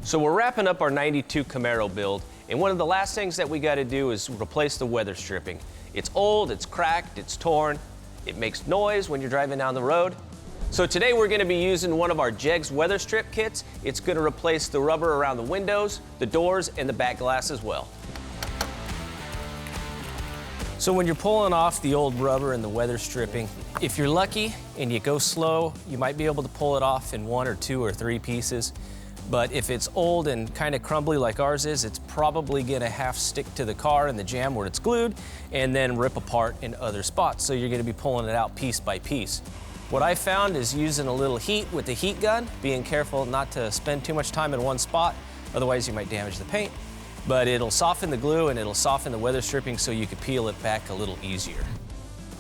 So we're wrapping up our 92 Camaro build, and one of the last things that we got to do is replace the weather stripping. It's old, it's cracked, it's torn, it makes noise when you're driving down the road. So today we're going to be using one of our JEGS Weather Strip kits. It's going to replace the rubber around the windows, the doors, and the back glass as well. So when you're pulling off the old rubber and the weather stripping, if you're lucky and you go slow, you might be able to pull it off in 1 or 2 or 3 pieces. But if it's old and kind of crumbly like ours is, it's probably gonna half stick to the car and the jam where it's glued and then rip apart in other spots. So you're gonna be pulling it out piece by piece. What I found is using a little heat with the heat gun, being careful not to spend too much time in one spot, otherwise you might damage the paint. But it'll soften the glue and it'll soften the weather stripping so you can peel it back a little easier.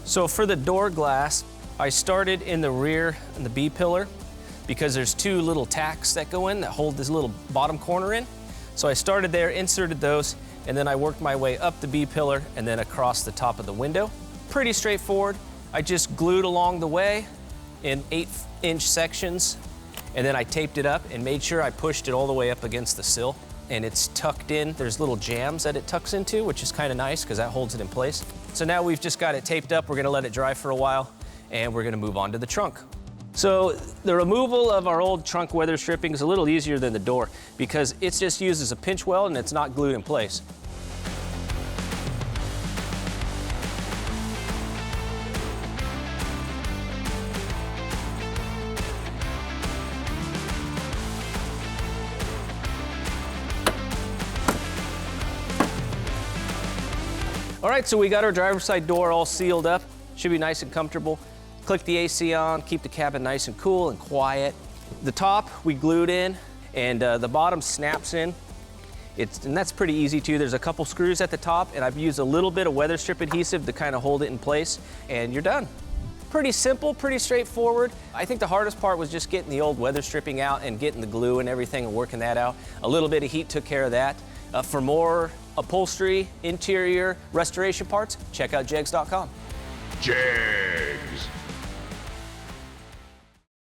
So for the door glass, I started in the rear and the B-pillar, because there's 2 little tacks that go in that hold this little bottom corner in. So I started there, inserted those, and then I worked my way up the B-pillar and then across the top of the window. Pretty straightforward. I just glued along the way in 8-inch sections, and then I taped it up and made sure I pushed it all the way up against the sill. And it's tucked in. There's little jams that it tucks into, which is kind of nice because that holds it in place. So now we've just got it taped up. We're gonna let it dry for a while, and we're gonna move on to the trunk. So the removal of our old trunk weather stripping is a little easier than the door because it's just used as a pinch weld and it's not glued in place. All right, so we got our driver's side door all sealed up. Should be nice and comfortable. Click the AC on, keep the cabin nice and cool and quiet. The top we glued in, and the bottom snaps in. And that's pretty easy too. There's a couple screws at the top, and I've used a little bit of weather strip adhesive to kind of hold it in place, and you're done. Pretty simple, pretty straightforward. I think the hardest part was just getting the old weather stripping out and getting the glue and everything and working that out. A little bit of heat took care of that. For more upholstery, interior, restoration parts, check out jegs.com. JEGS.